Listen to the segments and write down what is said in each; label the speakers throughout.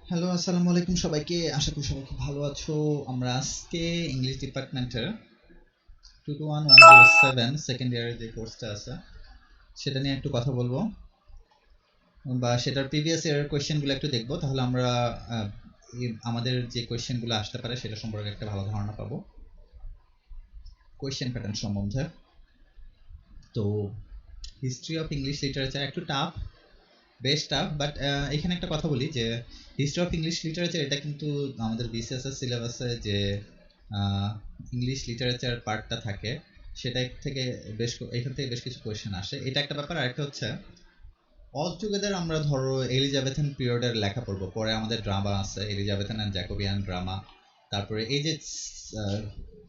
Speaker 1: Hello, আসসালামু আলাইকুম সবাইকে। আশা করি সবাই খুব ভালো আছো। আমরা আজকে ইংলিশ ডিপার্টমেন্টের 221107 সেকেন্ড ইয়ারের যে কোর্সটা আছে সেটা নিয়ে একটু কথা বলবো, বা সেটার প্রিভিয়াস ইয়ারের কোয়েশ্চেনগুলো একটু দেখবো। তাহলে আমরা আমাদের যে কোয়েশ্চেনগুলো আসতে পারে সেটা সম্পর্কে একটা ভালো ধারণা পাবো কোয়েশ্চেন প্যাটার্ন সম্বন্ধে। তো হিস্ট্রি অফ ইংলিশ লিটারেচার একটু টাফ, বেশ টাফ, বাট এখানে একটা কথা বলি যে হিস্ট্রি অফ ইংলিশ লিটারেচার এটা কিন্তু আমাদের বিসিএস এর সিলেবাসে যে ইংলিশ লিটারেচার পার্টটা থাকে সেটা থেকে এখান থেকে বেশ কিছু কোয়েশ্চেন আসে, এটা একটা ব্যাপার। আরেকটা হচ্ছে অল টুগেদার আমরা ধরো এলিজাবেথান পিরিয়ডের লেখা পড়বো, পরে আমাদের ড্রামা আছে এলিজাবেথান অ্যান্ড জ্যাকোবিয়ান ড্রামা, তারপরে এই যে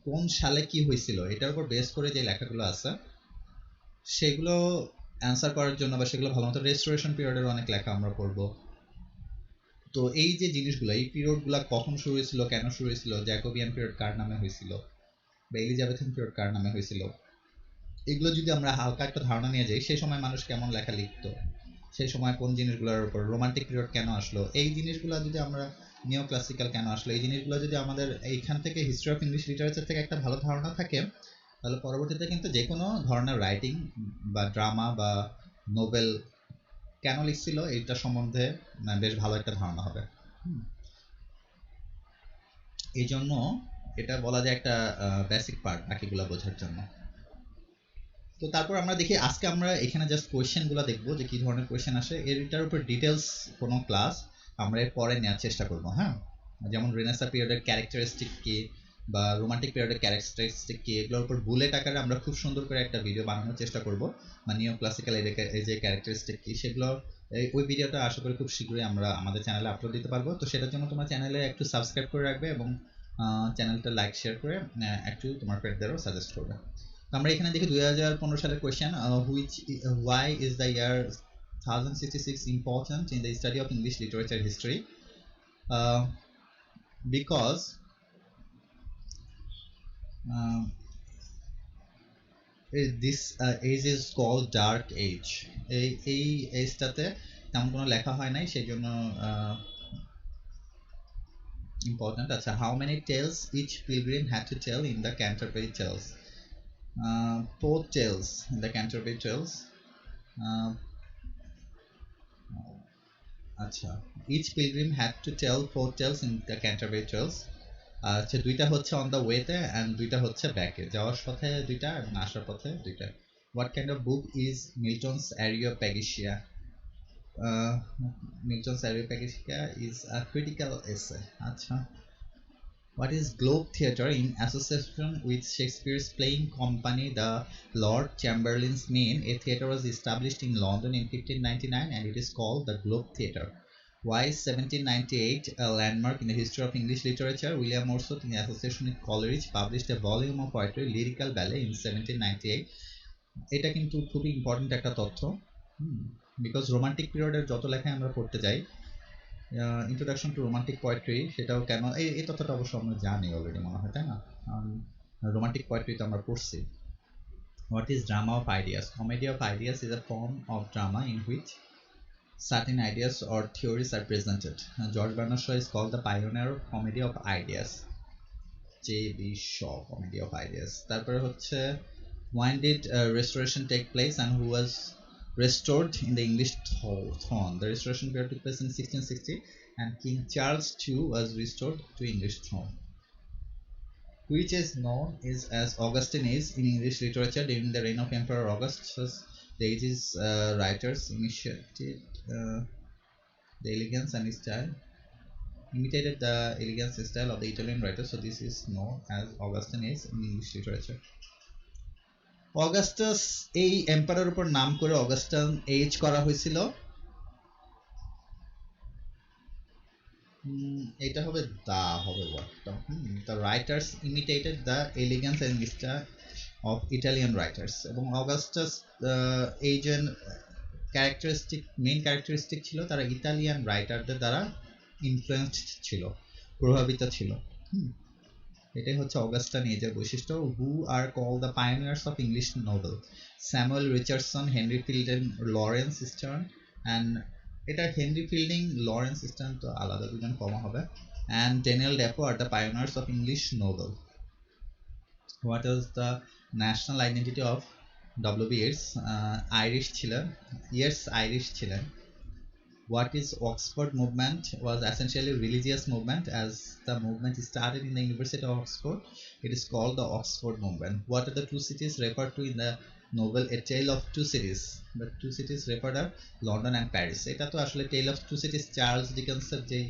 Speaker 1: কোন সালে কি হয়েছিল এটার উপর বেস করে যে লেখাগুলো আছে সেগুলো অ্যান্সার করার জন্য বা সেগুলো ভালো মতো রেস্টোরেশন পিরিয়ডের অনেক লেখা আমরা পড়বো। তো এই যে জিনিসগুলো, এই পিরিয়ডগুলো কখন শুরু হয়েছিল, কেন শুরু হয়েছিল, জ্যাকোবিয়ান পিরিয়ড কার নামে হয়েছিল বা এলিজাবেথান পিরিয়ড কার নামে হয়েছিল, এগুলো যদি আমরা হালকা একটা ধারণা নিয়ে যাই, সেই সময় মানুষ কেমন লেখা লিখতো, সেই সময় কোন জিনিসগুলোর উপর, রোমান্টিক পিরিয়ড কেন আসলো, এই জিনিসগুলো যদি আমরা, নিও ক্লাসিক্যাল কেন আসলো, এই জিনিসগুলো যদি আমাদের এইখান থেকে হিস্ট্রি অফ ইংলিশ লিটারেচার থেকে একটা ভালো ধারণা থাকে, তাহলে পরবর্তীতে কিন্তু যে কোনো ধরনের রাইটিং বা ড্রামা বা নোবেল কেন লিখছিল এইটা সম্বন্ধে বেশ ভালো একটা ধারণা হবে। এই জন্য এটা বলা যায় একটা বেসিক পার্ট বাকিগুলো বোঝার জন্য। তো তারপর আমরা দেখি আজকে আমরা এখানে জাস্ট কোয়েশ্চেনগুলো দেখবো যে কি ধরনের কোয়েশ্চেন আসে, এটার উপর ডিটেলস কোনো ক্লাস আমরা এর পরে নেওয়ার চেষ্টা করবো। হ্যাঁ, যেমন রেনেসা পিরিয়ডের ক্যারেক্টারিস্টিক কি বা রোমান্টিক পিরিয়ডের ক্যারেক্টারিস্টিক কি, এগুলোর উপর বুলেট আকারে আমরা খুব সুন্দর করে একটা ভিডিও বানানোর চেষ্টা করব, বা নিও ক্লাসিক্যাল এই যে ক্যারেক্টারিস্টিক কি সেগুলো, ওই ভিডিওটা আশা করি খুব শীঘ্রই আমরা আমাদের চ্যানেলে আপলোড দিতে পারবো। তো সেটার জন্য তোমার চ্যানেলে একটু সাবস্ক্রাইব করে রাখবে এবং চ্যানেলটা লাইক শেয়ার করে একটু তোমার ফ্রেন্ডদেরও সাজেস্ট করবে। আমরা এখানে দেখি 2015 সালের question, why is the year 1066 important in the study of English literature history? Because um, this age is called dark age. এই এজটাতে তেমন কোনো লেখা হয় নাই, সেই জন্য ইম্পর্টেন্ট। আচ্ছা, how many tales each pilgrim had to tell in the Canterbury Tales? 4 tales in the Canterbury Tales. আচ্ছা, each pilgrim had to tell 4 tales in the Canterbury Tales. আচ্ছা, দুইটা হচ্ছে অন দ্য ওয়েতে অ্যান্ড দুইটা হচ্ছে ব্যাকে, যাওয়ার পথে দুইটা এবং আসার পথে দুইটা। What kind of book is Milton's Areopagitica? Milton's Areopagitica is a critical essay. আচ্ছা, what is Globe Theatre in association with Shakespeare's playing company the Lord Chamberlain's Mean? A theatre was established in London in 1599 and it is called the Globe Theatre. Why is 1798 a landmark in the history of English literature? William Wordsworth, in association with Coleridge, published a volume of poetry, Lyrical Ballet, in 1798. এটা কিন্তু খুবই important একটা তথ্য, because romantic পিরিয়ডের যত লেখায় আমরা পড়তে যাই, ইন্ট্রোডাকশন টু রোমান্টিক পোয়েট্রি, সেটাও কেন, এই তথ্যটা অবশ্য আমরা জানি অলরেডি মনে হয়, তাই না? রোমান্টিক পোয়েট্রি তো আমরা পড়ছি। What is drama of ideas? Comedy of ideas is a form of drama in which certain ideas or theories are presented. George Bernard Shaw is called the pioneer of comedy of ideas. J.B. Shaw, comedy of ideas. তারপরে হচ্ছে when did restoration take place and who was restored in the English throne? The restoration period took place in 1660 and King Charles II was restored to English throne. Which is known as Augustan age in English literature. During the reign of Emperor Augustus, the age's writers initiated the elegance and style, imitated the elegance and style of the Italian writers, so this is known as Augustan age in English literature. Augustus এই এম্পায়ারের উপর নাম করে Augustan age করা হয়েছিল, এটা হবে the হবে ওয়ার্ডটা। The writers imitated the elegance and style of Italian writers, এবং অগাস্টাস এই যে মেইন ক্যারেক্টারিস্টিক ছিল, তারা ইতালিয়ান রাইটারদের দ্বারা ইনফ্লুয়েন্সড ছিল, প্রভাবিত ছিল। এটাই হচ্ছে অগাস্টান এজের বৈশিষ্ট্য। Who are called the pioneers of English novel? Samuel Richardson, Henry Fielding, Laurence Sterne and এটা হেনরি ফিল্ডিং, লরেন্স স্ট্যান্ট তো আলাদা, দুজন কমা হবে। And Daniel Defoe are the pioneers of English novel. What is the national identity of W B. Yeats? Irish ছিলেন, Yeats Irish ছিলেন। What is Oxford movement? Was essentially a religious movement as the movement started in the University of Oxford. It is called the Oxford movement. What are the two cities referred to in the novel A Tale of Two Cities? The two cities referred are London and Paris. এটা তো আসলে Tale of Two Cities Charles ডিকেন্সের যে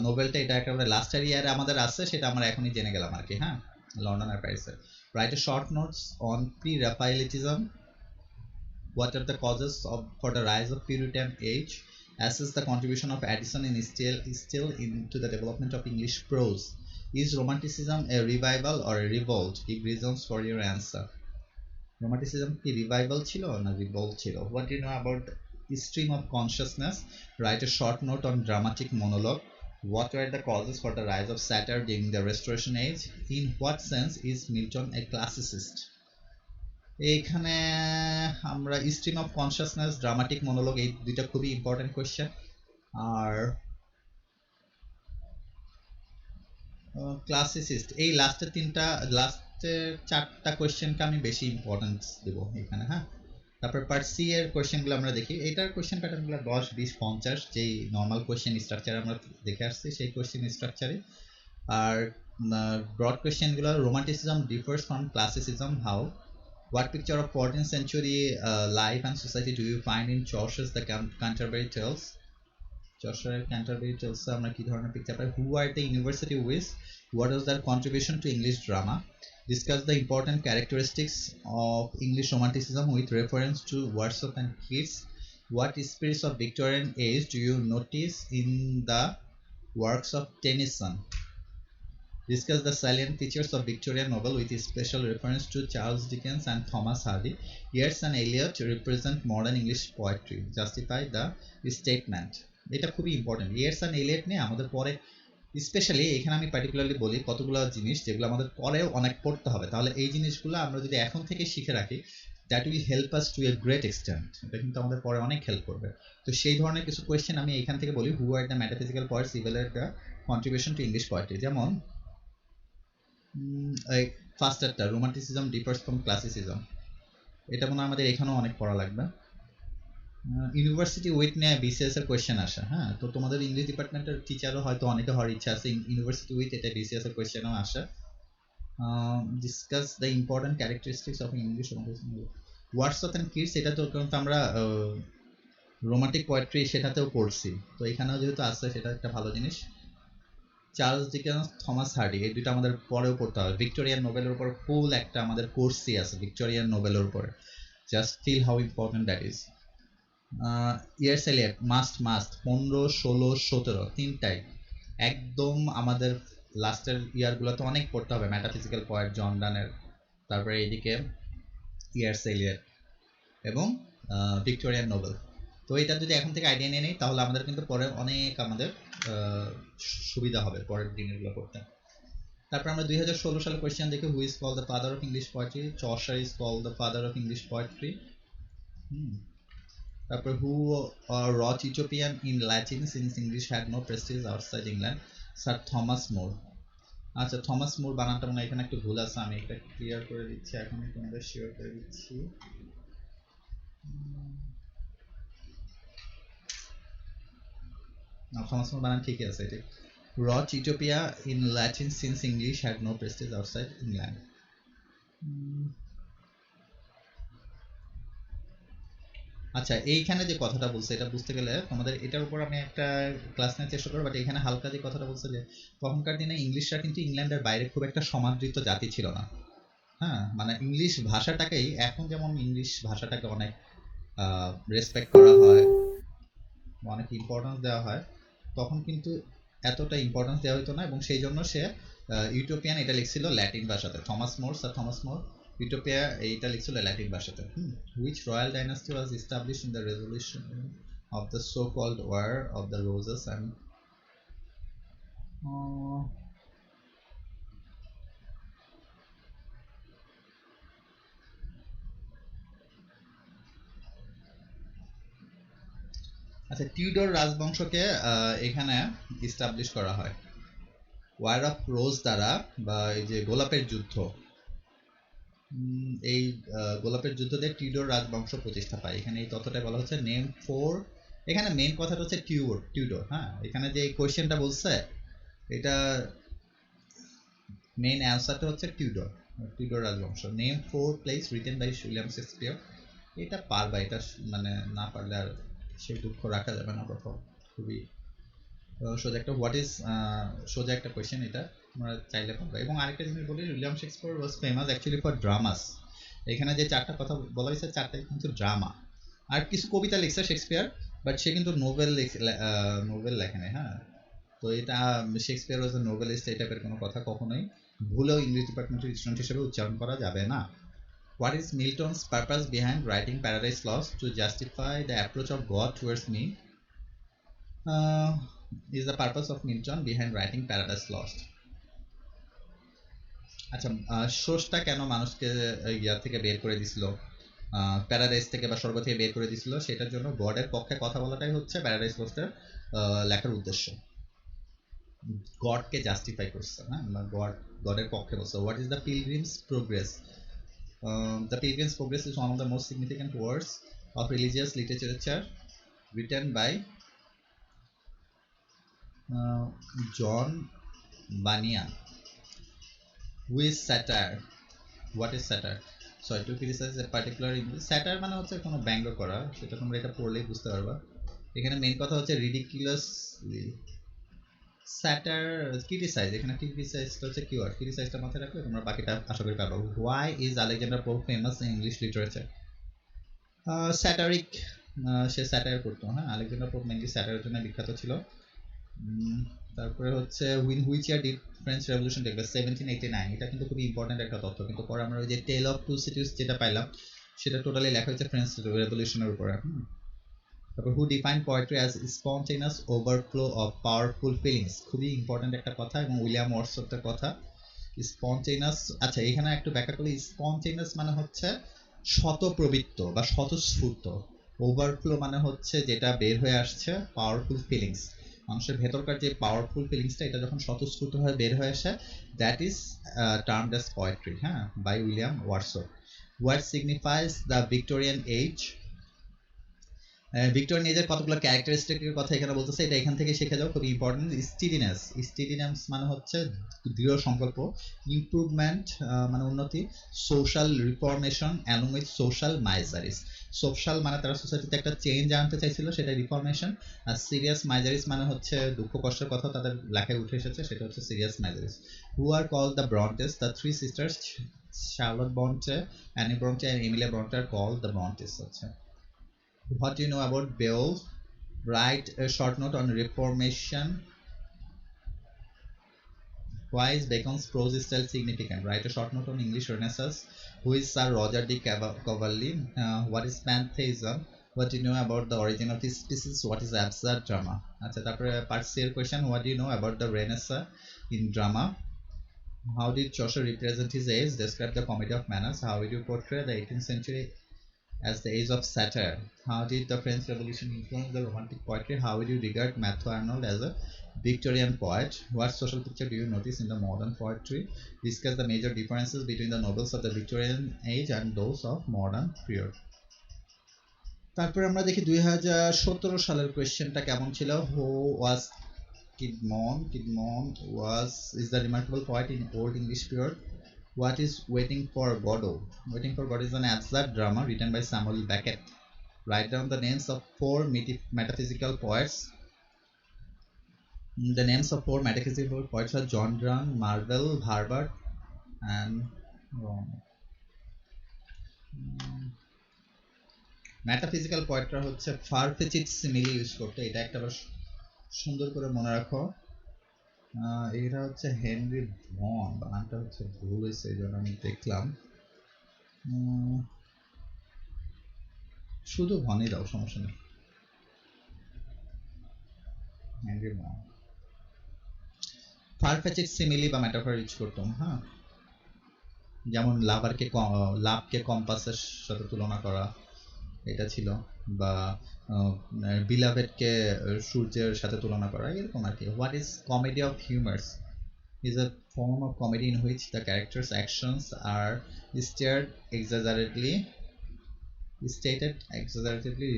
Speaker 1: নোবেলটা, এটা একেবারে লাস্টের ইয়ারে আমাদের আছে, সেটা আমরা এখনই জেনে গেলাম আর কি। হ্যাঁ, লন্ডন আর প্যারিসের। Write a short notes on pre-Raphaelitism. What are the causes for the rise of Puritan age? Assess the contribution of Addison in still into the development of English prose. Is Romanticism a revival or a revolt? Give reasons for your answer. Romanticism কি revival ছিল না revolt ছিল? What do you know about the stream of consciousness? Write a short note on dramatic monologue. What were the causes for the rise of satire during the Restoration age? In what sense is Milton a classicist? এইখানে আমরা stream of consciousness, dramatic monologue, এই দুইটা খুবই important question. আর ক্লাসিসিস্ট, এই লাস্টের চারটা কোয়েশ্চেনকে আমি বেশি ইম্পর্টেন্স দেবো এখানে। হ্যাঁ, তারপর পার্ট সি এর কোয়েশ্চেনগুলো আমরা দেখি। এটার কোয়েশ্চেন প্যাটার্নগুলো 10, 20, 50 যেই নর্মাল কোয়েশ্চেন স্ট্রাকচার আমরা দেখে আসছি সেই কোয়েশ্চেন স্ট্রাকচারে। আর ব্রড কোয়েশ্চেনগুলো, romanticism differs from classicism how? What picture of 14th century life and society do you find in Chaucer's The Canterbury Tales? Chaucer's Canterbury Tales আমরা কি ধরনের picture pi? Who are the university with? What was their contribution to English drama? Discuss the important characteristics of English Romanticism with reference to Wordsworth and Keats. What spirits of Victorian age do you notice in the works of Tennyson? Discuss the salient features of Victorian novel with special reference to Charles Dickens and Thomas Hardy. Yeats and Eliot represent modern English poetry. Justify the statement. এটা খুবই important. Yeats and Elliot নিয়ে আমাদের পরে, specially এখানে আমি particularly বলি কতগুলো জিনিস যেগুলো আমাদের পরেও অনেক পড়তে হবে। তাহলে এই জিনিসগুলো আমরা যদি এখন থেকে শিখে রাখি, that will help us to a great extent. এটা কিন্তু আমাদের পরে অনেক হেল্প করবে। তো সেই ধরনের কিছু কোয়েশ্চেন আমি এখান থেকে বলি। Who are the metaphysical poets evaluate the contribution to English poetry. যেমন ফার্স্টারটা, রোমান্টিসিজম ডিফার্স ফ্রম ক্লাসিসিজম, এটা মনে হয় আমাদের এখানেও অনেক পড়া লাগবে। ইউনিভার্সিটি উইথ নিয়ে বিসিএস এর কোয়েশ্চেন আসে। হ্যাঁ, তো তোমাদের ইংলিশ ডিপার্টমেন্টের টিচারও হয়তো অনেকে হওয়ার ইচ্ছা আছে, ইউনিভার্সিটি উইথ এটা বিসিএস এর কোয়েশ্চেনও আসে। Discuss the important characteristics of English romanticism. Wordsworth and Keats, এটা তো কিন্তু আমরা রোমান্টিক পোয়েট্রি সেটাতেও পড়ছি, তো এখানেও যেহেতু আছে সেটা একটা ভালো জিনিস। চার্লস ডিকেন্স, থমাস হার্ডি, এই দুটো আমাদের পরেও পড়তে হবে। ভিক্টোরিয়ান নোবেলের উপর ফুল একটা আমাদের কোর্সই আছে ভিক্টোরিয়ান নোবেলের উপর। Just feel how important that is. Yeats Eliot must 15, 16, 17 তিনটাই একদম আমাদের লাস্টের ইয়ারগুলোতে অনেক পড়তে হবে। মেটাফিজিক্যাল পয়েন্ট জন ডানের, তারপরে এইদিকে ইয়ার্স এলিয়ট এবং ভিক্টোরিয়ান নোবেল। তো এটা যদি এখন থেকে আইডিয়া নিয়ে নিই তাহলে আমাদের কিন্তু পরে অনেক আমাদের সুবিধা হবে পরের দিনগুলো করতে। তারপর আমরা 2016 সালে কোয়েশ্চেন দেখি। Who is called the father of English poetry? Chaucer is called the father of English poetry. তারপর who wrote Utopian in Latin since English had no prestige outside England? Sir Thomas More. আচ্ছা, Thomas মোর বানানটা মনে হয় এখানে একটু ভুল আছে, আমি এটা ক্লিয়ার করে দিচ্ছি, এখন তোমাদের শিওর করে দিচ্ছি। থমাস মোর বানান ঠিকই আছে। এটি wrote Utopia in Latin since English had no prestige outside England. আচ্ছা, এইখানে যে কথাটা বলছে এটা বুঝতে গেলে তোমাদের এটার উপর আমি একটা ক্লাস নেওয়ার চেষ্টা করবো। বাট এখানে হালকা যে কথাটা বলছে যে তখনকার দিনে ইংলিশরা কিন্তু ইংল্যান্ডের বাইরে খুব একটা সমাদৃত জাতি ছিল না। হ্যাঁ, মানে ইংলিশ ভাষাটাকেই, এখন যেমন ইংলিশ ভাষাটাকে অনেক রেসপেক্ট করা হয়, অনেক ইম্পর্টেন্স দেওয়া হয়, তখন কিন্তু এতটা ইম্পর্টেন্স দেওয়া হতো না। এবং সেই জন্য সে ইউটোপিয়ান এটা লিখছিল ল্যাটিন ভাষাতে। থমাস মোর ইউটোপিয়া এইটা লিখছিল ল্যাটিন ভাষাতে। Which royal dynasty was established in the resolution of the so called war of the roses and আচ্ছা, টিউডর রাজবংশকে এখানে ইস্টাবলিশ করা হয় ওয়ার অফ রোজ দ্বারা, বা এই যে গোলাপের যুদ্ধ, এই গোলাপের যুদ্ধ দিয়ে টিউডর রাজবংশ প্রতিষ্ঠা পায়। এখানে এই তথ্যটা বলা হচ্ছে নেম ফোর, এখানে মেইন কথাটা হচ্ছে টিউডর। হ্যাঁ, এখানে যে কোয়েশ্চেনটা বলছে এটা মেইন অ্যান্সারটা হচ্ছে টিউডর রাজবংশ। Name four plays written by William Shakespeare, এটা পারবা, এটা মানে না পারলে আর সেই দুঃখ রাখা যাবে না। প্রথম খুবই সোজা একটা সোজা একটা কোয়েশ্চেন, এটা তোমরা চাইলে পারবে। এবং আরেকটা জিনিস বলি, William Shakespeare was famous actually for dramas. এখানে যে চারটা কথা বলা হয়েছে, চারটাই কিন্তু ড্রামা। আর কিছু কবিতা লিখছে শেক্সপিয়ার, বাট সে কিন্তু নোবেল লেখে নাই। হ্যাঁ, তো এটা শেক্সপিয়ার ওয়াজ এ নোবেলিস্ট, এই টাইপের কোনো কথা কখনোই ভুলেও ইংলিশ ডিপার্টমেন্টের স্টুডেন্ট হিসেবে উচ্চারণ করা যাবে না। What is Milton's purpose behind writing Paradise Lost? To justify the approach of God towards me. Is the purpose of Milton behind writing Paradise Lost? আচ্ছা, স্রষ্টা কেন মানুষকে ইয়া থেকে বের করে দিছিল, প্যারাডাইস থেকে বা স্বর্গ থেকে বের করে দিছিল, সেটার জন্য গডের পক্ষে কথা বলাটাই হচ্ছে প্যারাডাইস লস্টের লেখার উদ্দেশ্য। গডকে জাস্টিফাই করছে, হ্যাঁ, গডের পক্ষে বলছে। What is the Pilgrim's Progress? The Pilgrim's Progress is one of the most significant works of religious literature written by John Bunyan. Who is satire? What is satire? Sorry, to criticize a particular English. Satire মানে হচ্ছে কোনো ব্যঙ্গ করা, সেটা তোমরা এটা পড়লেই বুঝতে পারবা। এখানে মেইন কথা হচ্ছে ridiculously স্যাটার ক্রিটিসাইজ, এখানে ক্রিটিসাইজটা হচ্ছে কিওয়ার্ড, ক্রিটিসাইজটা মাথায় রাখলে তোমরা বাকিটা আশা করি পারবে। Why is Alexander Pope famous in English literature? Satiric, সে স্যাটায়ার করতো। হ্যাঁ, আলেকজান্ডার পোপ মেইনলি স্যাটায়ারের জন্য বিখ্যাত ছিল। তারপরে হচ্ছে which year did French revolution take place? 1789। এটা কিন্তু খুবই ইম্পর্টেন্ট একটা তথ্য, কিন্তু পরে আমরা ওই যে টেল অফ টু সিটিজ যেটা পাইলাম, সেটা টোটালি লেখা হয়েছে ফ্রেঞ্চ রেভলিউশনের উপরে। তারপর who define poetry as spontaneous overflow of powerful feelings, খুবই ইম্পর্টেন্ট একটা কথা, এবং উইলিয়াম ওয়ার্ডসওয়ার্থের কথা। স্পন্টেনিয়াস, আচ্ছা এখানে একটু ব্যাখ্যা করলে, স্পন্টেনিয়াস মানে হচ্ছে স্বতঃপ্রবৃত্ত বা স্বতঃস্ফূর্ত, ওভারফ্লো মানে হচ্ছে যেটা বের হয়ে আসছে, পাওয়ারফুল ফিলিংস, মানুষের ভেতরকার যে পাওয়ারফুল ফিলিংসটা, এটা যখন স্বতঃস্ফূর্তভাবে বের হয়ে আসে, that is termed as poetry. হ্যাঁ, by William Wordsworth. What signifies the Victorian age? Victorian এজের কতগুলো ক্যারেক্টারিস্টিকের কথা এখানে বলতেছে, এটা এখান থেকে শিখে যাও, খুবই ইম্পর্টেন্ট। স্টিডিনেস মানে হচ্ছে দৃঢ় সংকল্প, ইমপ্রুভমেন্ট মানে উন্নতি, social reformation along with social miseries. Social মানে তারা সোসাইটিতে একটা চেঞ্জ আনতে চাইছিল, সেটা রিফরমেশন। আর সিরিয়াস মাইজারিস মানে হচ্ছে দুঃখ কষ্টের কথা তাদের লেখায় উঠে এসেছে, সেটা হচ্ছে serious miseries. Who are called the Brontes? The three sisters Charlotte Bronte, Anne Bronte and Emilia Bronte are called the Brontes. আচ্ছা, what do you know about Beowulf? Write a short note on Reformation. Why is Bacon's prose style significant? Write a short note on English Renaissance. Who is Sir Roger de Coverley? What is pantheism? What do you know about the origin of this species? What is absurd drama? আচ্ছা, তারপরে part C এর question, what do you know about the Renaissance in drama? How did Chaucer represent his age? Describe the comedy of manners. How would you portray the 18th century as the age of satire? How did the French Revolution influence the Romantic poetry? How would you regard Matthew Arnold as a Victorian poet? What social picture do you notice in the modern poetry? Discuss the major differences between the novels of the Victorian age and those of modern period. তারপর আমরা দেখি 2017 সালের কোয়েশ্চেনটা কেমন ছিল। হু ওয়াজ Kidmon? Kidmon is the remarkable poet in Old English period. What is Waiting for Godot? Waiting for Godot is an absurd drama written by Samuel Beckett. Write down the names of four metaphysical poets. The names of four metaphysical poets are John Donne, Marvel, Herbert, and metaphysical poetরা হচ্ছে far-fetched simile use করতে, এটা একটা সুন্দর করে মনে রাখো। এটা হচ্ছে হেনরি ভন, বানানটা হচ্ছে ভুল হয়েছে, এই জন্য আমি দেখলাম, শুধু ভনই দাও, সমস্যা নেই। হেনরি ভন ফার-ফেচেড সিমিলি বা মেটাফর ইউজ করতাম। হ্যাঁ, যেমন লাভকে কম্পাসের সাথে তুলনা করা, এটা ছিল, বা বিলাভেডকে সূর্যের সাথে তুলনা করা, এরকম আর কি। What is comedy of humours? Is a form of comedy in which the character's actions are stated exaggeratedly,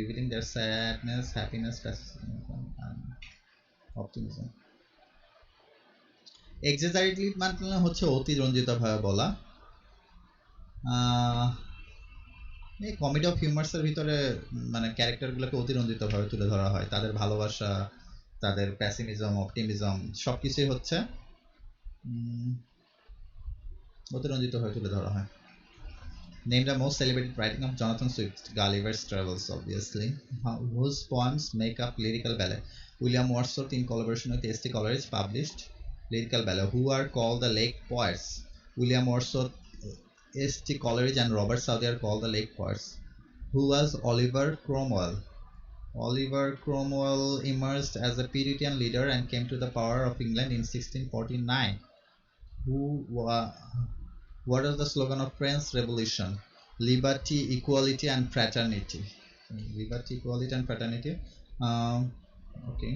Speaker 1: revealing their sadness, happiness, pessimism, and optimism. Exaggeratedly মানে হচ্ছে অতিরঞ্জিত ভাবে বলা। এই কমেডি অফ হিউমার্সের ভিতরে মানে ক্যারেক্টারগুলোকে অতিরঞ্জিত ভাবে তুলে ধরা হয়, তাদের ভালোবাসা, তাদের প্যাসিমিজম, অপটিমিজম সবকিছুই হচ্ছে অতিরঞ্জিত ভাবে তুলে ধরা হয়। Name the most celebrated writing of Jonathan Swift. Gulliver's Travels, obviously. Whose poems make up Lyrical Ballet? William Wordsworth, in collaboration with S.T. Coleridge, published Lyrical Ballet. Who are called the Lake Poets? William Wordsworth, S.T. Coleridge, and Robert Southey are called the Lake Poets. Who was Oliver Cromwell? Oliver Cromwell emerged as a Puritan leader and came to the power of England in 1649. What is the slogan of French Revolution? Liberty, equality, and fraternity. Liberty, equality, and fraternity. Okay.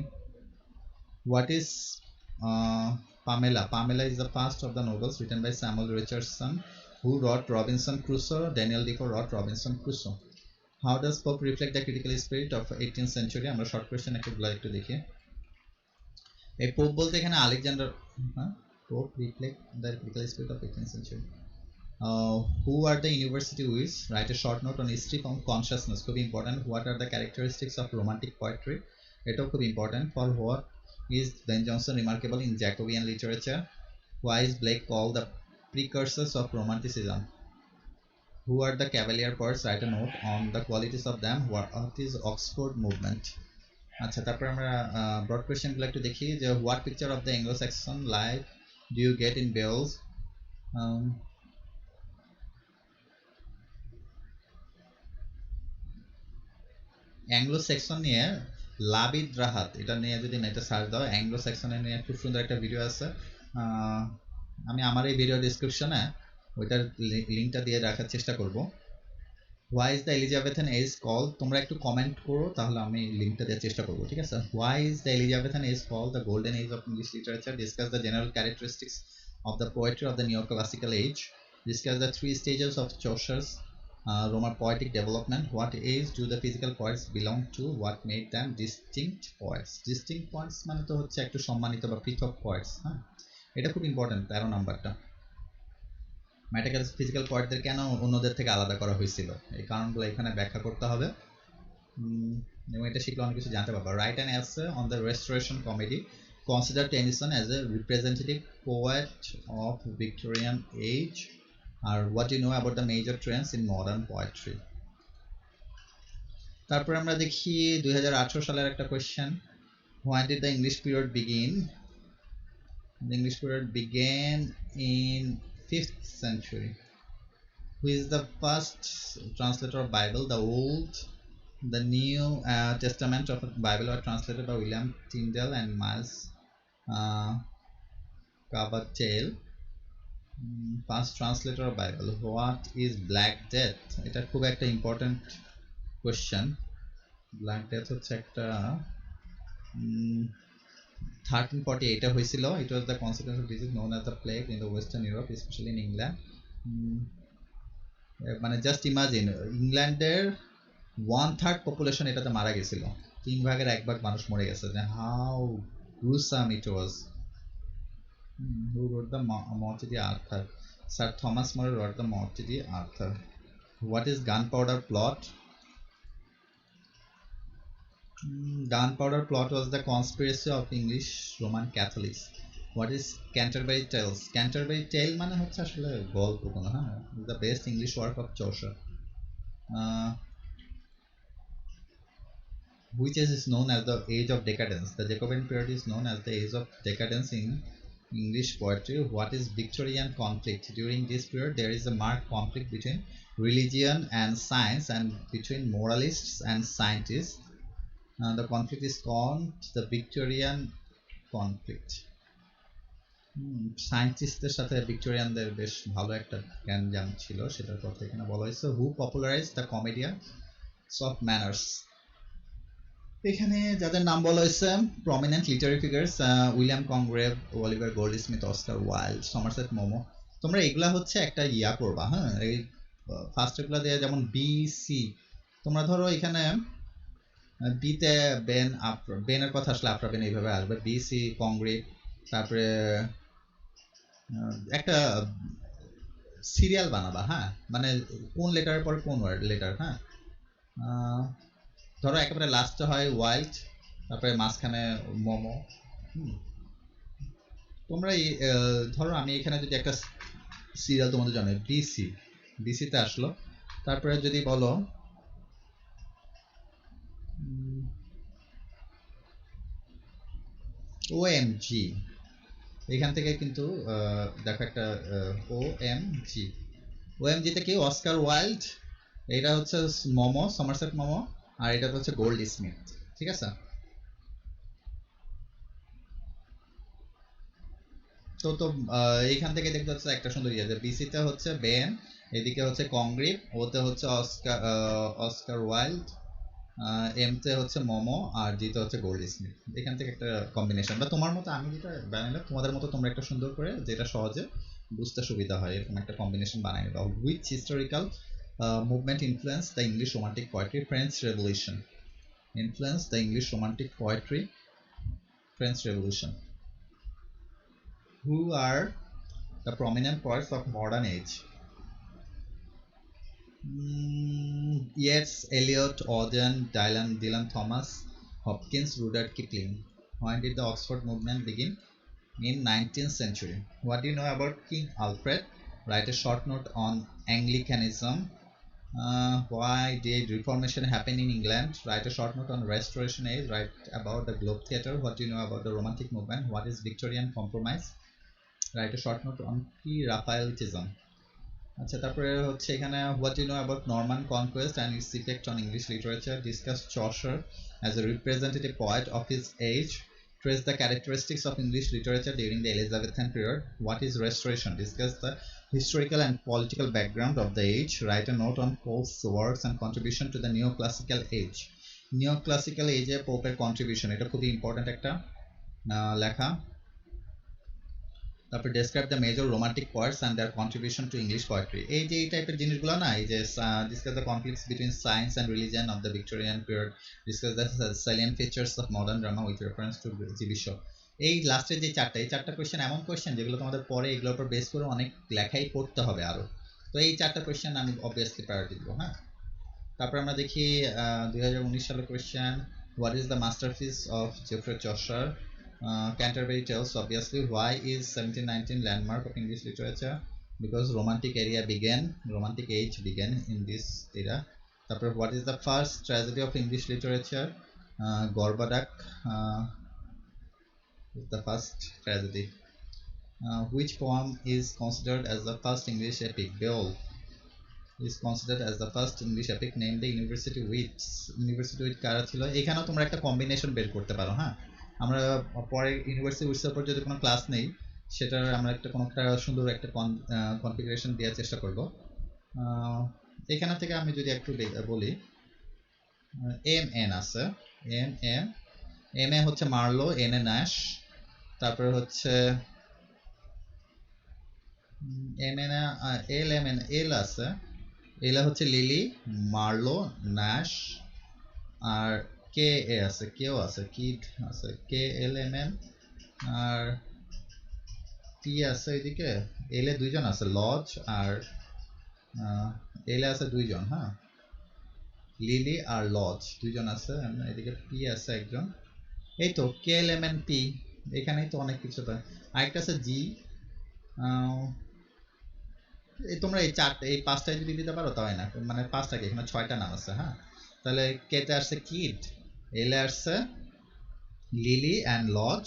Speaker 1: What is Pamela? Pamela is the first of the novels written by Samuel Richardson, who wrote Robinson Crusoe. Daniel Defoe wrote Robinson Crusoe. How does Pope reflect the critical spirit of 18th century? আমরা short question একটু দেখি। এই pope বলতে এখানে Alexander, Pope reflect the critical spirit of 18th century. Who are the university whiz? Write a short note on history from consciousness. Could be important. What are the characteristics of romantic poetry? It could be important. For what is Ben Jonson remarkable in Jacobean literature? Why is Blake called the precursors of romanticism? Who are the Cavalier poets? Write a note on the qualities of them. What is Oxford movement? আচ্ছা, তারপর আমরা broad কোয়েশ্চেনগুলো একটু দেখি যে what picture of the Anglo Saxon life do you get in bells? Anglo Saxon নিয়ে লাবিদ রাহাত, এটা নিয়ে যদি নেটে সার্চ দাও, অ্যাংলো সেকশনের নিয়ে খুব সুন্দর একটা ভিডিও আছে। আমি আমার এই ভিডিও ডিসক্রিপশনে ওইটার লিঙ্কটা দিয়ে রাখার চেষ্টা করব। Why is the Elizabethan age call? তোমরা একটু কমেন্ট করো, তাহলে আমি লিঙ্কটা দেওয়ার চেষ্টা করবো, ঠিক আছে? Why is the Elizabethan age call the golden age of English literature? Discuss the general characteristics of the poetry of the Neoclassical age. Discuss the three stages of Chaucer's Roman poetic development. What age do the physical poets belong to? What made them distinct poets? Distinct poets মানে তো হচ্ছে একটু সম্মানিত বা পৃথক poets, হ্যাঁ, এটা খুব ইম্পর্টেন্ট। 13 নাম্বারটা, মেটাফিজিক্যাল পয়েন্টদের কেন অন্যদের থেকে আলাদা করা হয়েছিল, এই কারণগুলো এখানে ব্যাখ্যা করতে হবে, এবং এটা শিখলে অনেক কিছু জানতে পারবো। Write an essay on the restoration comedy. Consider Tennyson as a representative poet of Victorian age. Or what do you know about the major trends in modern poetry? তারপর আমরা দেখি 2018 সালের একটা question. When did the English period begin? The English period began in 5th century. Who is the first translator of Bible? The Old, the New Testament of the Bible were translated by William Tyndale and Miles Cavell. First translator of Bible. What is Black Death? এটা খুব একটা important question. Black death হচ্ছে একটা 1348 এ হয়েছিল। It was the consequence of disease known as the plague in the Western Europe, especially in England. মানে just imagine, ইংল্যান্ডের 1/3 population এটাতে মারা গেছিল, 3 ভাগের 1 ভাগ মানুষ মরে গেছে। How gruesome it was. Who wrote the Morte d'Arthur? Sir Thomas More wrote the Morte d'Arthur. What is Gunpowder Plot? Gunpowder Plot was the conspiracy of English Roman Catholics. What is Canterbury Tales? Canterbury Tale মানে হচ্ছে আসলে গল্প কোনো, হ্যাঁ, the best English work of Chaucer. Which is known as the age of decadence? The Jacobean period is known as the age of decadence in English poetry. What is Victorian conflict? During this period there is a marked conflict between religion and science and between moralists and scientists. The conflict is called the Victorian conflict. সায়েন্টিস্টদের সাথে ভিক্টোরিয়ানদের বেশ ভালো একটা জ্ঞান ছিল, সেটার কথা এখানে বলা হয়েছে। Who popularized the commedia? Of manners. এখানে যাদের নাম বলা হয়েছে prominent literary figures, William Congreve, Oliver Goldsmith, Oscar Wilde, Somerset Maugham. তোমরা এগুলা হচ্ছে একটা ইয়া করবা, হ্যাঁ, এই ফার্স্ট এগুলা দিয়ে, যেমন বি সি। তোমরা ধরো এখানে বিতে বেনের কথা আসলে আফরা বেন এইভাবে আসবে, বি সি কংগ্রেভ। তারপরে একটা সিরিয়াল বানাবা, হ্যাঁ, মানে কোন লেটারের পরে কোন লেটার, হ্যাঁ। ধরো একেবারে লাস্টে হয় ওয়াইল্ড, তারপরে মাঝখানে মোমো। তোমরা ধরো আমি এখানে যদি একটা সিরিয়াল তোমাদের জানাই, বিসি, বিসিতে আসলো। তারপরে যদি বলো ওএমজি, এখান থেকে কিন্তু দেখো একটা ওএমজি, ওএমজিতে কি অস্কার ওয়াইল্ড, এটা হচ্ছে মোমো, সমারসেট মোমো, আর এটা হচ্ছে গোল্ড স্মিথ, ঠিক আছে। তো তো এইখান থেকে দেখতে হচ্ছে একটা সুন্দর ইয়ে, যে বিসিতে হচ্ছে বেন, এদিকে হচ্ছে কংগ্রিভ, ওতে হচ্ছে অস্কার ওয়াইল্ড, এমতে হচ্ছে মোমো, আর জিতে হচ্ছে গোল্ড স্মিথ। এখান থেকে একটা কম্বিনেশন, বা তোমার মতো আমি যেটা বানাইলাম, তোমাদের মতো তোমরা একটা সুন্দর করে যেটা সহজে বুঝতে সুবিধা হয় এরকম একটা কম্বিনেশন বানাই নেবা। Which historical movement influence the English romantic poetry, French revolution, influence the English romantic poetry, French revolution. Who are the prominent poets of modern age? Yeats, Eliot, Auden, Dylan Thomas, Hopkins, Rudyard Kipling. When did the Oxford movement begin? In 19th century. What do you know about King Alfred? Write a short note on Anglicanism. Why did Reformation happen in England? Write a short note on Restoration Age. Write about the Globe Theatre. What do you know about the Romantic movement? What is Victorian compromise? Write a short note on Pre-Raphaelitism. আচ্ছা, তারপরে হচ্ছে এখানে what do you know about Norman conquest and its effect on English literature? Discuss Chaucer as a representative poet of his age. Trace the characteristics of English literature during the Elizabethan period. What is Restoration? Discuss the historical and political background of the age. Write a note on Pope's works and contribution to the neoclassical age. Neoclassical age A পোপের contribution, এটা খুবই important একটা লেখা। তারপর describe the major romantic poets and their contribution to English poetry. এই যে এই টাইপের জিনিসগুলো না, এই যে discuss the conflicts between science and religion of the Victorian period, discuss the silent features of modern drama with reference to GB Shaw. এই লাস্টের যে এই চারটা কোয়েশ্চেন এমন কোয়েশ্চেন যেগুলো তোমাদের পরে এগুলোর উপর বেস করে অনেক লেখাই পড়তে হবে আরও। তো এই চারটা কোয়েশ্চেন আমি অবভিয়াসলি প্রায়োরিটি দেবো, হ্যাঁ। তারপর আমরা দেখি 2019 সালের question, what is the masterpiece of Jeffrey Chaucer? Canterbury Tales, obviously. Why is 1719 landmark of English literature? Because romantic age began in this era. What is the first tragedy of English literature? Gorboduc is the first tragedy. Which poem is considered as the first English epic? Beowulf is considered as the first English epic. Name the university with কারা ছিল? এখানেও তোমরা একটা combination বের করতে পারো, হ্যাঁ। আমরা পরে ইউনিভার্সিটি উইটসের পর যদি কোনো ক্লাস নেই, সেটার আমরা কোনো একটা সুন্দর একটা কনফিগারেশন দেওয়ার চেষ্টা করব। এখানে থেকে আমি যদি একটু বলি, এম আছে, এম এ হচ্ছে মার্লো, এন এ ন্যাশ, তারপরে হচ্ছে এল আছে, এলা হচ্ছে লিলি, মার্লো, ন্যাশ, আর কে এ আছে, কেও আছে, কিড আছে, কে এল এম এন, আর টি আছে এদিকে। এলে দুইজন আছে, লজ, আর এলে আছে দুইজন, হ্যাঁ, লিলি আর লজ দুইজন আছে। এদিকে পি আছে একজন। এই তো কে এল এম এন পি, এখানেই তো অনেক কিছু। আরেকটা আছে জি। তোমরা এই পাঁচটায় যদি দিতে পারো তাই না, মানে পাঁচটাকে এখানে ছয়টা নাম আছে, হ্যাঁ। তাহলে কেতে আসছে কিড, এলে আসছে lily and lodge,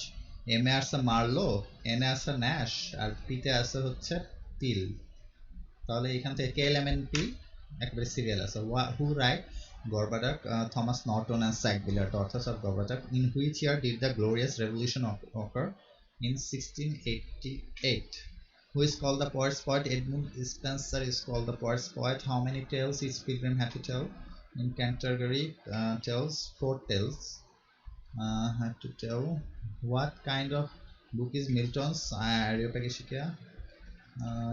Speaker 1: M A আসছে মার্লো, এন এ আসছে ন্যাশ, আর পিতে আসছে হচ্ছে পিল। তাহলে এখান থেকে কে এল এম এন পি একেবারে সিরিয়াল আছে। হু right Gorboduc? Thomas Norton and Sackville, the authors of Gorboduc. In which year did the Glorious Revolution occur? In 1688. Who is called the poet's poet? Edmund Spenser is called the poet's poet. How many tales each pilgrim had to tell? in Canterbury Tales, Four Tales. Have to tell what kind of book is Milton's Areopagitica.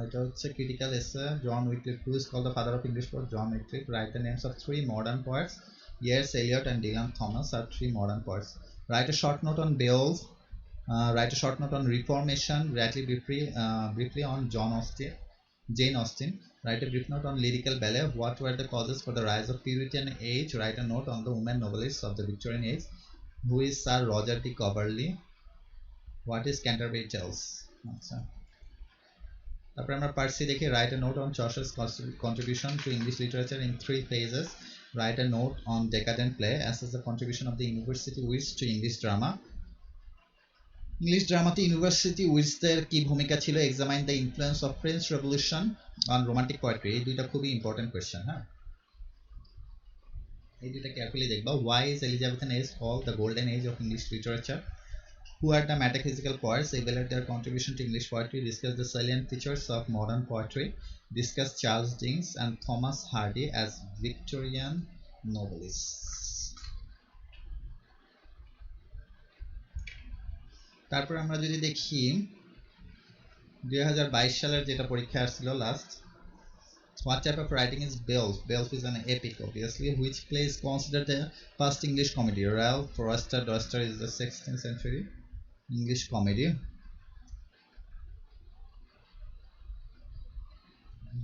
Speaker 1: It was a critical essay. John Wycliffe, who is called the father of English poet, John Wycliffe, write the names of three modern poets. Yes, Eliot and Dylan Thomas are three modern poets. Write a short note on Beowulf. Write a short note on Reformation. Write briefly on Jane Austen. Write a brief note on lyrical ballet. What were the causes for the rise of Puritan age? Write a note on the women novelists of the Victorian age. Who is Sir Roger de Coverley? What is Canterbury Tales? তারপরে আমরা পার্সি দেখি write a note on Chaucer's contribution to English literature in 3 phases. Write a note on decadent play. Assess the contribution of the university wits to English drama. English dramaতে university উইজদের কি ভূমিকা ছিল? Examine the influence of French Revolution on romantic poetry. এই দুইটা খুবই important question. হ্যাঁ, এই দুইটা কেয়ারফুলি দেখবা। Why is Elizabethan age called the golden age of English literature? Who are the metaphysical poets? Evaluate their contribution to English poetry. Discuss the salient features of modern poetry. Discuss Charles Dickens and Thomas Hardy as Victorian novelists. তারপর আমরা যদি দেখি 2022 সালের যেটা পরীক্ষা আসছিল last, what type of writing is Beowulf? Beowulf is an epic, obviously. Which play is considered the first English comedy? Ralph, Forrester, Doster is the 16th century English comedy.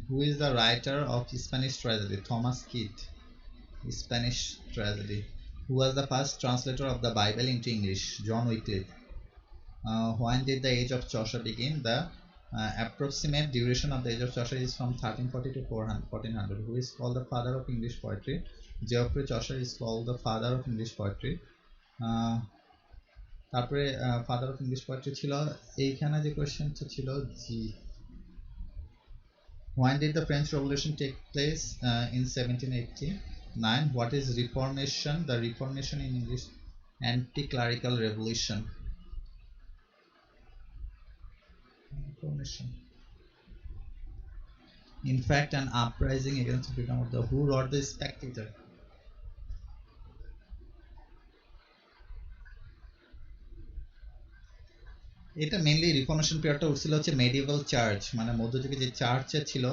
Speaker 1: Who is the writer of Spanish tragedy? Thomas Kyd, Spanish tragedy. Who was the first translator of the Bible into English? John Wycliffe. When did the age of Chaucer begin? The approximate duration of the age of Chaucer is from 1340 to 1400. Who is called the father of English poetry? Geoffrey Chaucer is called the father of English poetry. তারপরে father of English poetry ছিল এইখানে যে কোয়েশ্চেনটা ছিল জি when did the French Revolution take place? In 1789. What is Reformation? The Reformation in English, anti-clerical revolution. Reformation, in fact, an uprising against the freedom of the. Who wrote the Spectator? এটা mainly reformation পিরিয়ডটা উঠছিল হচ্ছে medieval church, মানে মধ্যযুগে যে চার্চে ছিল,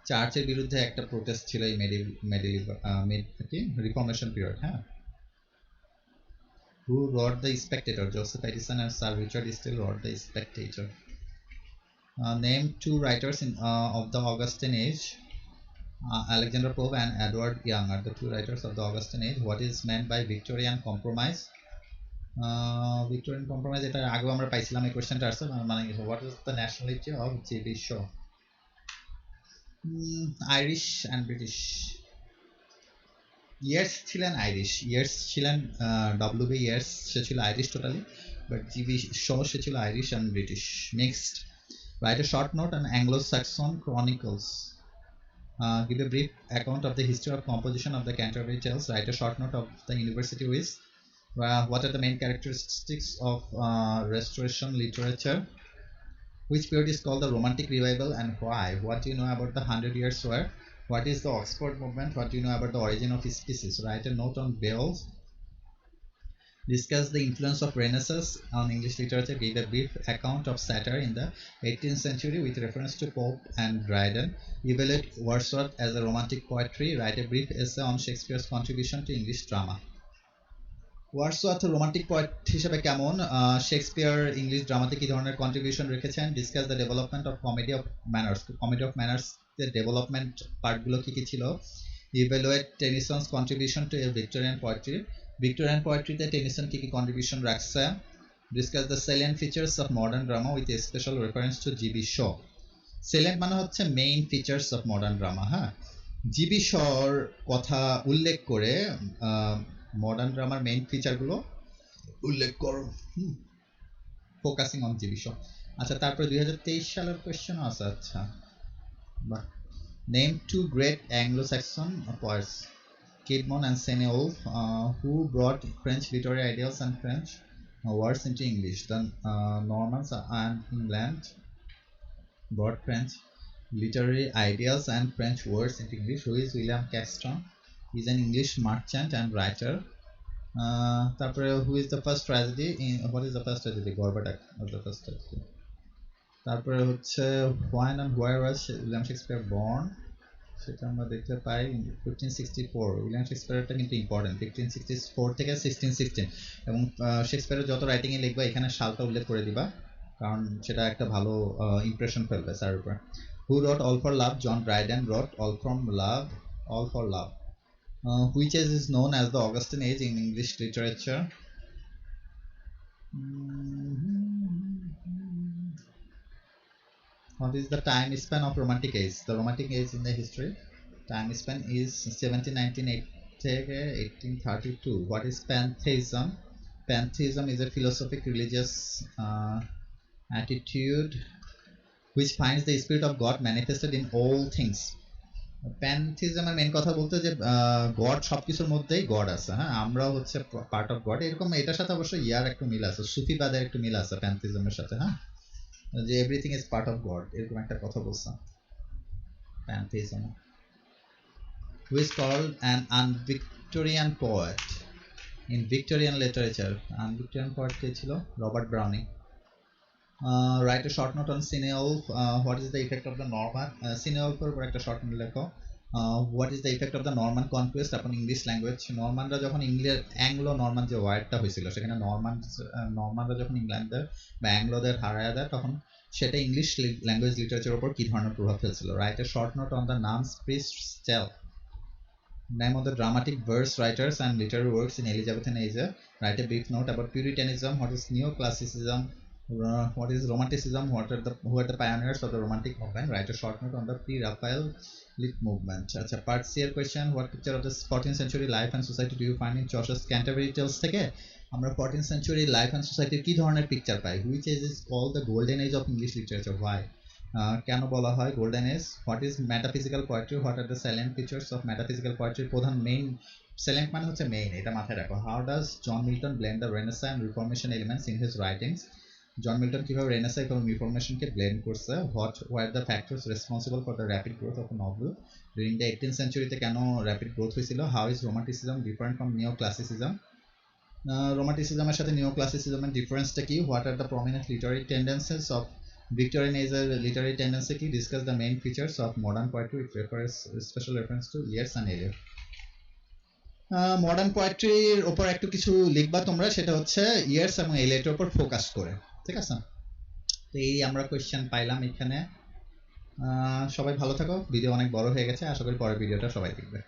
Speaker 1: চার্চের বিরুদ্ধে একটা প্রোটেস্ট ছিল এই রিফর্মেশন পিরিয়ড। হ্যাঁ, who wrote the Spectator? Joseph Addison and Sir Richard Steele wrote the Spectator. Name two writers of the Augustan age. Alexander Pope and Edward Young are the two writers of the Augustan age. What is meant by Victorian compromise? Victorian compromise, এটা আগেও আমরা পাইছিলাম এই কোশ্চেনটা আসছে, মানে what is the nationality of J.B. Shaw? Irish and British. Yeats ছিলেন Irish, Yeats ছিলেন W.B. Yeats, সে ছিল Irish totally, but J.B. Shaw সে ছিল Irish and British mixed. Write a short note on Anglo-Saxon chronicles. Give a brief account of the history of composition of the Canterbury Tales. Write a short note of the university whiz. What are the main characteristics of Restoration literature? Which period is called the Romantic Revival and why? What do you know about the 100 Years' War? What is the Oxford Movement? What do you know about the origin of species? Write a note on Beowulf. Discuss the influence of Renaissance on English literature. Give a brief account of satire in the 18th century with reference to Pope and Dryden. Evaluate Wordsworth as a romantic poetry. Write a brief essay on Shakespeare's contribution to English drama. Wordsworth romantic poet হিসেবে কেমন? Shakespeare English ড্রামাতে কি ধরনের contribution রেখেছেন? Discuss the development of comedy of manners. Comedy of manners এর development পার্টগুলো কি কি ছিল? Evaluate Tennyson's contribution to Victorian poetry. Victorian পোয়েট্রিতে টেনিসন কি কি কন্ট্রিবিউশন রাখছে? Discuss the salient features of modern drama with special reference to G B Shaw. Salient মানে হচ্ছে main features of modern drama. হ্যাঁ, জিবি শর কথা উল্লেখ করে মডার্ন ড্রামার মেইন ফিচারগুলো উল্লেখ করো, ফোকাসিং অন জিবি শ। আচ্ছা, তারপরে 2023 সালের কোয়েশ্চেন আছে। আচ্ছা, বাহ। Name two great Anglo Saxon poets, Caedmon and Saint-Ulf, who brought French literary ideals and French words into English. The Normans and England brought French literary ideals and French words into English. Who is William Caxton? He's an English merchant and writer. তারপরে who is the first tragedy in what is the first tragedy? Gorbatak was the first tragedy. তারপরে হচ্ছে when and where was William Shakespeare born? সেটা আমরা দেখতে পাই 1564. William শেক্সপিয়ারটা কিন্তু important, 1564 থেকে 1616, এবং শেক্সপিয়ারের যত রাইটিংয়ে লিখবা এখানে সালটা উল্লেখ করে দিবা, কারণ সেটা একটা ভালো ইমপ্রেশন ফেলবে স্যার উপর। Who wrote all for love? John Dryden wrote all from love, all for love. Which age is known as the Augustan age in English literature? What is the time span of Romantic age? The Romantic age in the history time span is 1798 থেকে 1832. What is pantheism? Pantheism is a philosophic religious attitude which finds the spirit of God manifested in all things. প্যানথিজমের main কথা বলতে যে god সবকিছুর মধ্যেই god আছে, হ্যাঁ, আমরাও হচ্ছে পার্ট অফ গড, এরকম এটার সাথে অবশ্য ইয়ার একটু মিল আছে, সুফিবাদের একটু মিল আছে প্যানথিজমের সাথে, হ্যাঁ, যে everything is part of God, এরকম একটা কথা বলছে pantheism. Who is called an unVictorian poet in Victorian literature? UnVictorian poet কে ছিল? Robert Browning. Write a short note on Cinewolf. What is the effect of the Norman? Cinewolf এর উপর একটা short note লেখো। What is the effect of the Norman conquest upon English language? নরমানরা যখন Anglo Norman যে ওয়ার্ডটা হয়েছিল, সেখানে নরমানরা যখন ইংল্যান্ডের বা অ্যাংলোদের হারায় দেয়, তখন সেটা ইংলিশ ল্যাঙ্গুয়েজ লিটারেচারের উপর কী ধরনের প্রভাব ফেলছিল? Write a short note on the Nun's Priest's Tale. Name of the dramatic verse writers and literary works in Elizabethan age. Write a brief note about Puritanism. What is neoclassicism? What is Romanticism? Who are the pioneers of the Romantic movement? Write a short note on the pre-Raphael lit movement. Acha, part C question: what picture of the 14th century life and society do you find in Chaucer's Canterbury Tales থেকে আমরা 14th century life and society কি ধরনের picture pi? Which age is called the golden age of English literature? Why? কেন বলা হয় golden age? What is metaphysical poetry? What are the silent features of metaphysical poetry? প্রধান main, silent মানে হচ্ছে main, এটা মাথায় রাখো। How does John Milton blend the Renaissance and Reformation elements in his writings? John Milton কিভাবে Renaissance এবং রিফরমেশনকে blend করছে? What were the factors responsible for the rapid growth of novel during the 18th সেঞ্চুরিতে? কেন rapid growth হয়েছিল? How is romanticism different from neo classicism? রোমান্টিসিজমের সাথে neo ক্লাসিসিজমের ডিফারেন্সটা কি? What are the prominent literary tendencies of Victorian age literary tendency ki? Discuss the main features of modern poetry with special reference to Yeats and Eliot. Modern পোয়েট্রির ওপর একটু কিছু লিখবা তোমরা, সেটা হচ্ছে ইয়ার্স এবং এলিয়টের উপর ফোকাস করে, ঠিক আছে? তো এই আমরা কোয়েশ্চেন পাইলাম এখানে। সবাই ভালো থাকো, ভিডিও অনেক বড় হয়ে গেছে, আশা করি পরের ভিডিওটা সবাই দেখবে।